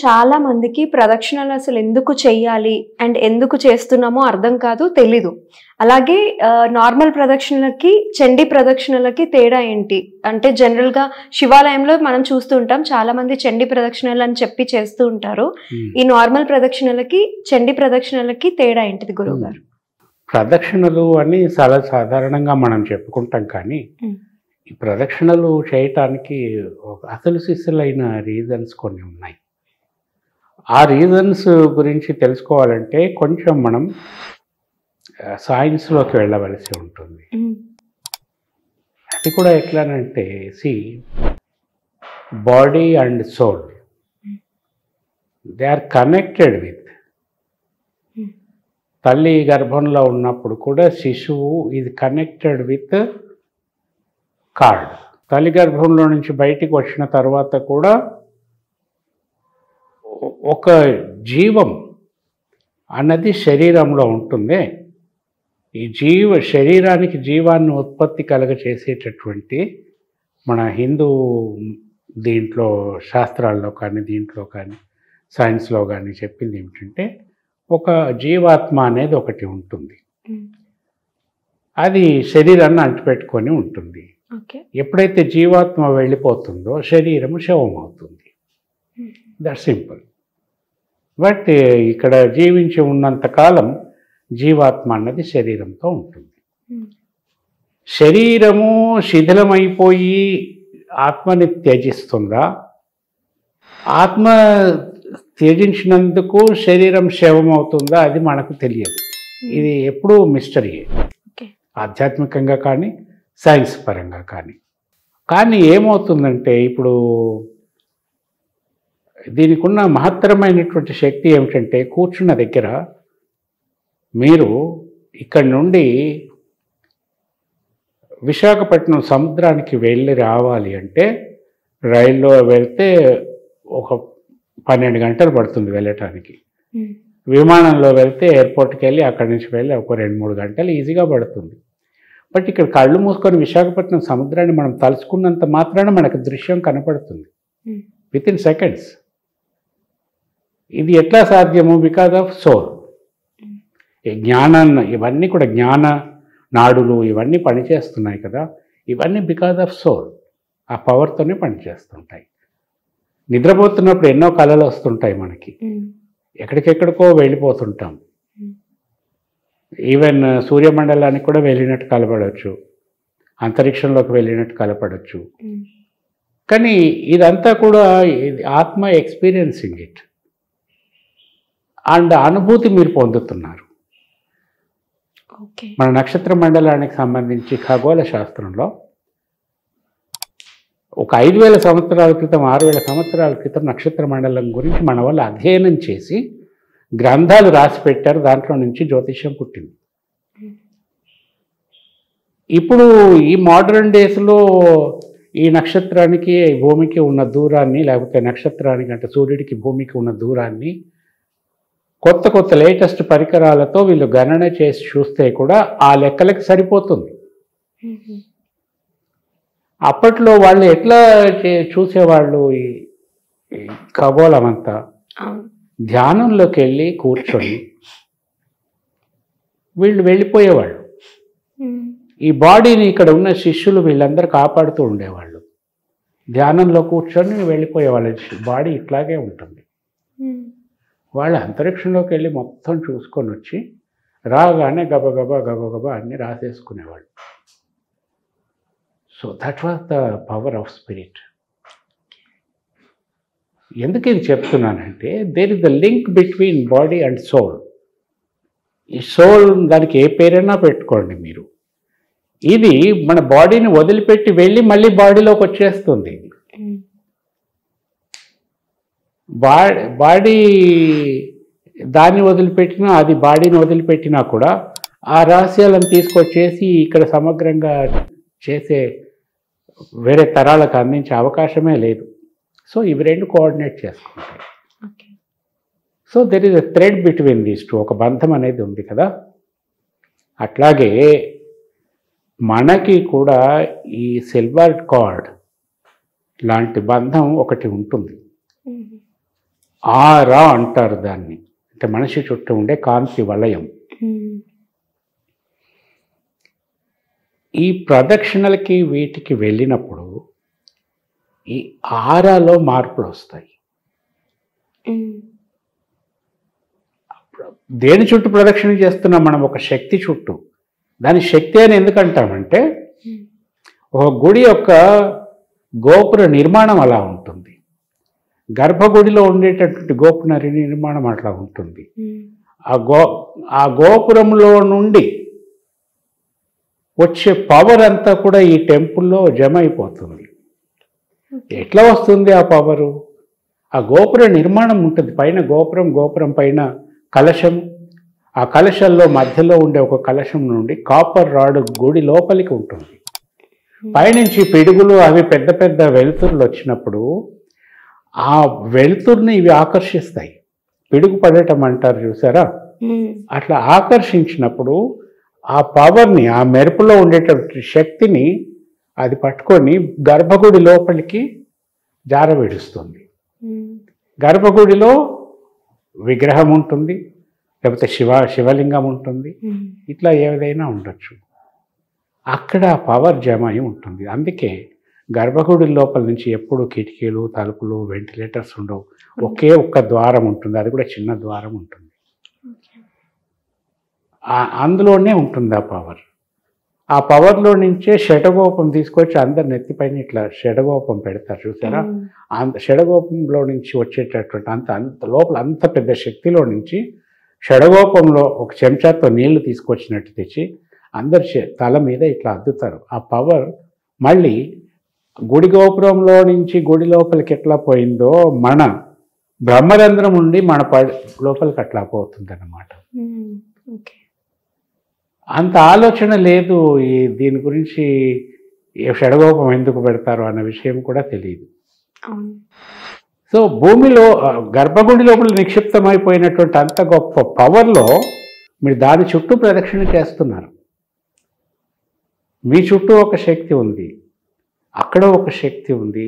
చాలా మందికి ప్రదక్షిణలు అసలు ఎందుకు చెయ్యాలి అండ్ ఎందుకు చేస్తున్నామో అర్థం కాదు, తెలీదు. అలాగే నార్మల్ ప్రదక్షిణలకి చండీ ప్రదక్షిణలకి తేడా ఏంటి అంటే, జనరల్గా శివాలయంలో మనం చూస్తూ ఉంటాం చాలా మంది చండీ ప్రదక్షిణలు అని చెప్పి చేస్తూ ఉంటారు. ఈ నార్మల్ ప్రదక్షిణలకి చండీ ప్రదక్షిణలకి తేడా ఏంటిది గురువు గారు? ప్రదక్షిణలు అని చాలా సాధారణంగా మనం చెప్పుకుంటాం, కానీ ఈ ప్రదక్షిణలు చేయటానికి అసలు సిస్సులైన రీజన్స్ కొన్ని ఉన్నాయి. ఆ రీజన్స్ గురించి తెలుసుకోవాలంటే కొంచెం మనం సైన్స్లోకి వెళ్ళవలసి ఉంటుంది. అది కూడా ఎట్లానంటే, body and soul they are connected with. తల్లి గర్భంలో ఉన్నప్పుడు కూడా శిశువు ఇది కనెక్టెడ్ విత్ కార్డ్. తల్లి గర్భంలో నుంచి బయటికి వచ్చిన తర్వాత కూడా ఒక జీవం అన్నది శరీరంలో ఉంటుంది. ఈ శరీరానికి జీవాన్ని ఉత్పత్తి కలగచేసేటటువంటి మన హిందూ దీంట్లో శాస్త్రాల్లో కానీ దీంట్లో కానీ సైన్స్లో కానీ చెప్పింది ఏమిటంటే, ఒక జీవాత్మ అనేది ఒకటి ఉంటుంది. అది శరీరాన్ని అంటిపెట్టుకొని ఉంటుంది. ఎప్పుడైతే జీవాత్మ వెళ్ళిపోతుందో శరీరము శవం అవుతుంది. That simple. బట్ ఇక్కడ జీవించి ఉన్నంతకాలం జీవాత్మ అన్నది శరీరంతో ఉంటుంది. శరీరము శిథిలమైపోయి ఆత్మని త్యజిస్తుందా, ఆత్మ త్యజించినందుకు శరీరం శవం అవుతుందా, అది మనకు తెలియదు. ఇది ఎప్పుడూ మిస్టరీయే, ఆధ్యాత్మికంగా కానీ సైన్స్ పరంగా కానీ. కానీ ఏమవుతుందంటే, ఇప్పుడు దీనికి ఉన్న మహత్తరమైనటువంటి శక్తి ఏమిటంటే, కూర్చున్న దగ్గర మీరు ఇక్కడి నుండి విశాఖపట్నం సముద్రానికి వెళ్ళి రావాలి అంటే రైల్లో వెళ్తే ఒక 12 గంటలు పడుతుంది వెళ్ళటానికి. విమానంలో వెళ్తే ఎయిర్పోర్ట్కి వెళ్ళి అక్కడి నుంచి వెళ్ళి ఒక 2-3 గంటలు ఈజీగా పడుతుంది. బట్ ఇక్కడ కళ్ళు మూసుకొని విశాఖపట్నం సముద్రాన్ని మనం తలుచుకున్నంత మాత్రాన మనకు దృశ్యం కనపడుతుంది విత్ ఇన్ సెకండ్స్. ఇది ఎట్లా సాధ్యము? Because of soul. జ్ఞానాన్ని, ఇవన్నీ కూడా జ్ఞాన నాడులు ఇవన్నీ పనిచేస్తున్నాయి కదా, ఇవన్నీ బికాజ్ ఆఫ్ సోల్. ఆ పవర్తోనే పనిచేస్తుంటాయి. నిద్రపోతున్నప్పుడు ఎన్నో కళలు వస్తుంటాయి మనకి, ఎక్కడికెక్కడికో వెళ్ళిపోతుంటాం. ఈవెన్ సూర్యమండలానికి కూడా వెళ్ళినట్టు కలపడవచ్చు, అంతరిక్షంలోకి వెళ్ళినట్టు కలపడవచ్చు. కానీ ఇదంతా కూడా ఆత్మ ఎక్స్పీరియన్సింగ్ ఇట్ అండ్ అనుభూతి మీరు పొందుతున్నారు. మన నక్షత్ర మండలానికి సంబంధించి ఖగోళ శాస్త్రంలో ఒక 5000 సంవత్సరాల క్రితం 6000 సంవత్సరాల క్రితం నక్షత్ర మండలం గురించి మన వాళ్ళు అధ్యయనం చేసి గ్రంథాలు రాసి పెట్టారు. దాంట్లో నుంచి జ్యోతిష్యం పుట్టింది. ఇప్పుడు ఈ మోడర్న్ డేస్లో ఈ నక్షత్రానికి భూమికి ఉన్న దూరాన్ని, లేకపోతే నక్షత్రానికి అంటే సూర్యుడికి భూమికి ఉన్న దూరాన్ని కొత్త కొత్త లేటెస్ట్ పరికరాలతో వీళ్ళు గణన చేసి చూస్తే కూడా ఆ లెక్కలకి సరిపోతుంది. అప్పట్లో వాళ్ళు ఎట్లా చూసేవాళ్ళు? ఈ ఖగోళం అంతా ధ్యానంలోకి వెళ్ళి కూర్చొని వీళ్ళు వెళ్ళిపోయేవాళ్ళు. ఈ బాడీని ఇక్కడ ఉన్న శిష్యులు వీళ్ళందరూ కాపాడుతూ ఉండేవాళ్ళు. ధ్యానంలో కూర్చొని వెళ్ళిపోయేవాళ్ళు. బాడీ ఇట్లాగే ఉంటుంది. వాళ్ళు అంతరిక్షంలోకి వెళ్ళి మొత్తం చూసుకొని వచ్చి రాగానే గబగబా గబగబా అన్నీ రాసేసుకునేవాళ్ళు. So that was the power of spirit. ఎందుకు ఇది చెప్తున్నానంటే, there is the link between body and soul. ఈ సోల్ దానికి ఏ పేరైనా పెట్టుకోండి మీరు. ఇది మన బాడీని వదిలిపెట్టి వెళ్ళి మళ్ళీ బాడీలోకి వచ్చేస్తుంది. బాడీ దాన్ని వదిలిపెట్టినా, అది బాడీని వదిలిపెట్టినా కూడా ఆ రహస్యాలను తీసుకొచ్చేసి ఇక్కడ సమగ్రంగా చేసే వేరే తరాలకు అందించే అవకాశమే లేదు. సో ఇవి రెండు కోఆర్డినేట్ చేసుకుంటాయి. So there is a thread between these two. ఒక బంధం అనేది ఉంది కదా. అట్లాగే మనకి కూడా ఈ సిల్వర్ కార్డ్ లాంటి బంధం ఒకటి ఉంటుంది. ఆరా అంటారు దాన్ని, అంటే మనిషి చుట్టూ ఉండే కాంతి వలయం. ఈ ప్రదక్షిణలకి వీటికి వెళ్ళినప్పుడు ఈ ఆరాలో మార్పులు వస్తాయి. దేని చుట్టూ ప్రదక్షిణ చేస్తున్నాం మనం? ఒక శక్తి చుట్టూ. దాని శక్తి అని ఎందుకంటామంటే ఒక గుడి యొక్క గోపుర నిర్మాణం అలా ఉంటుంది, గర్భగుడిలో ఉండేటటువంటి గోపుర నిర్మాణం అట్లా ఉంటుంది. ఆ గోపురంలో నుండి వచ్చే పవర్ అంతా కూడా ఈ టెంపుల్లో జమ అయిపోతుంది. ఎట్లా వస్తుంది ఆ పవరు? ఆ గోపుర నిర్మాణం ఉంటుంది, పైన గోపురం పైన కలశం, ఆ కలశంలో మధ్యలో ఉండే ఒక కలశం నుండి కాపర్ రాడ్ గుడి లోపలికి ఉంటుంది. పైనుంచి పిడుగులు అవి పెద్ద పెద్ద వెలుతురులు వచ్చినప్పుడు ఆ వెలుతురుని ఇవి ఆకర్షిస్తాయి. పిడుగు పడటం అంటారు చూసారా, అట్లా ఆకర్షించినప్పుడు ఆ పవర్ని, ఆ మెరుపులో ఉండేటటువంటి శక్తిని అది పట్టుకొని గర్భగుడి లోపలికి జారవిడుస్తుంది. గర్భగుడిలో విగ్రహం ఉంటుంది, లేకపోతే శివలింగం ఉంటుంది, ఇట్లా ఏదైనా ఉండొచ్చు. అక్కడ పవర్ జమ అయి ఉంటుంది. అందుకే గర్భగుడి లోపల నుంచి ఎప్పుడు కిటికీలు, తలుపులు, వెంటిలేటర్స్ ఉండవు. ఒకే ఒక్క ద్వారం ఉంటుంది, అది కూడా చిన్న ద్వారం ఉంటుంది. అందులోనే ఉంటుంది ఆ పవర్. ఆ పవర్లో నుంచే షడగోపం తీసుకొచ్చి అందరు నెత్తిపైన ఇట్లా షడగోపం పెడతారు చూసారా. అంత షడగోపంలో నుంచి వచ్చేటటువంటి అంత లోపల అంత పెద్ద శక్తిలో నుంచి షడగోపంలో ఒక చెంచాతో నీళ్లు తీసుకొచ్చినట్టు తెచ్చి అందరి తల మీద ఇట్లా అద్దుతారు. ఆ పవర్ మళ్ళీ గుడి గోపురంలో నుంచి గుడి లోపలికి ఎట్లా పోయిందో మన బ్రహ్మరంధ్రం నుండి మన లోపలికి అట్లా పోతుంది అన్నమాట. అంత ఆలోచన లేదు దీని గురించి, షడగోపం ఎందుకు పెడతారు అన్న విషయం కూడా తెలియదు. సో భూమిలో గర్భగుడి లోపల నిక్షిప్తమైపోయినటువంటి అంత గొప్ప పవర్లో మీరు దాని చుట్టూ ప్రదక్షిణ చేస్తున్నారు. మీ చుట్టూ ఒక శక్తి ఉంది, అక్కడ ఒక శక్తి ఉంది.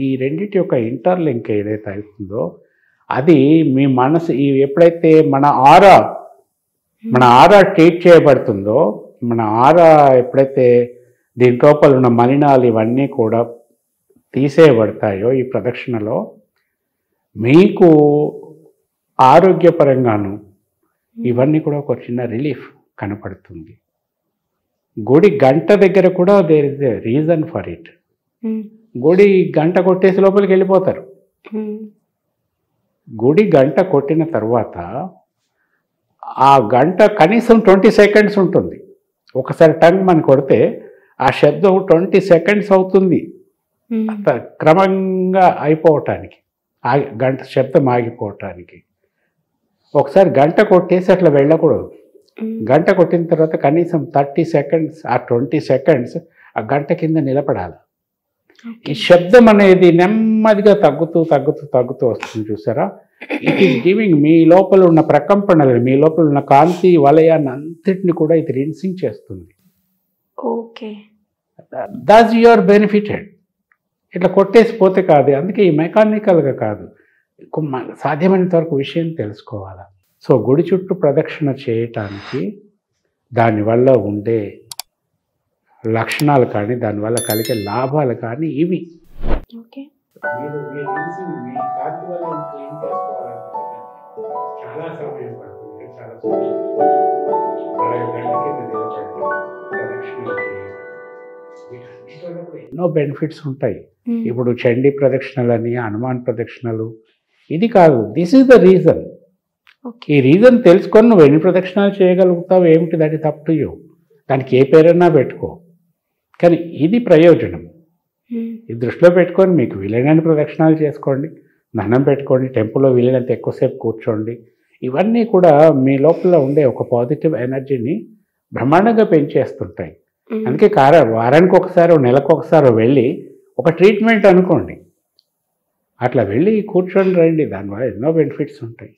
ఈ రెండింటి యొక్క ఇంటర్లింక్ ఏదైతే అవుతుందో అది మీ మనసు ఎప్పుడైతే మన ఆరా ట్రీట్ చేయబడుతుందో, మన ఆరా ఎప్పుడైతే దీని లోపల ఉన్న మలినాలు ఇవన్నీ కూడా తీసేయబడతాయో ఈ ప్రదక్షిణలో, మీకు ఆరోగ్యపరంగాను ఇవన్నీ కూడా ఒక చిన్న రిలీఫ్ కనపడుతుంది. గుడి గంట దగ్గర కూడా there is a reason for it. గుడి గంట కొట్టేసి లోపలికి వెళ్ళిపోతారు. గుడి గంట కొట్టిన తర్వాత ఆ గంట కనీసం 20 సెకండ్స్ ఉంటుంది. ఒకసారి టంగ్ మనం కొడితే ఆ శబ్దం 20 సెకండ్స్ అవుతుంది క్రమంగా అయిపోవటానికి, గంట శబ్దం ఆగిపోవటానికి. ఒకసారి గంట కొట్టేసి అట్లా వెళ్ళకూడదు. గంట కొట్టిన తర్వాత కనీసం 30 సెకండ్స్ ఆ 20 సెకండ్స్ ఆ గంట కింద నిలబడాలి. ఈ శబ్దం అనేది నెమ్మదిగా తగ్గుతూ వస్తుంది చూసారా. ఇట్ ఈస్ గివింగ్ మీ లోపల ఉన్న ప్రకంపనలు, మీ లోపల ఉన్న కాంతి వలయాన్ని అంతటిని కూడా ఇది రిన్సింగ్ చేస్తుంది. Okay, that's your benefited. ఇట్లా కొట్టేసి పోతే కాదు. అందుకే ఈ మెకానికల్గా కాదు, సాధ్యమైనంత వరకు విషయం తెలుసుకోవాలి. సో గుడి చుట్టూ ప్రదక్షిణ చేయటానికి దానివల్ల ఉండే లక్షణాలు కానీ, దానివల్ల కలిగే లాభాలు కానీ ఇవి. చాలా సమయం పడుతుంది, ఎన్నో బెనిఫిట్స్ ఉంటాయి. ఇప్పుడు చండీ ప్రదక్షిణలని, హనుమాన్ ప్రదక్షిణలు, ఇది కాదు, దిస్ ఈజ్ ద రీజన్. ఈ రీజన్ తెలుసుకొని నువ్వు ఎన్ని ప్రదక్షిణాలు చేయగలుగుతావు ఏమిటి, దాన్ని తప్పు యూ, దానికి ఏ పేరైనా పెట్టుకో, కానీ ఇది ప్రయోజనం. ఇది దృష్టిలో పెట్టుకొని మీకు వీలైనన్ని ప్రదక్షిణాలు చేసుకోండి, దండం పెట్టుకోండి, టెంపుల్లో వీలైనంత ఎక్కువసేపు కూర్చోండి. ఇవన్నీ కూడా మీ లోపల ఉండే ఒక పాజిటివ్ ఎనర్జీని బ్రహ్మాండంగా పెంచేస్తుంటాయి. అందుకే వారానికి ఒకసారి, నెలకు ఒకసారి వెళ్ళి ఒక ట్రీట్మెంట్ అనుకోండి, అట్లా వెళ్ళి కూర్చొని రండి, దానివల్ల ఎన్నో బెనిఫిట్స్ ఉంటాయి.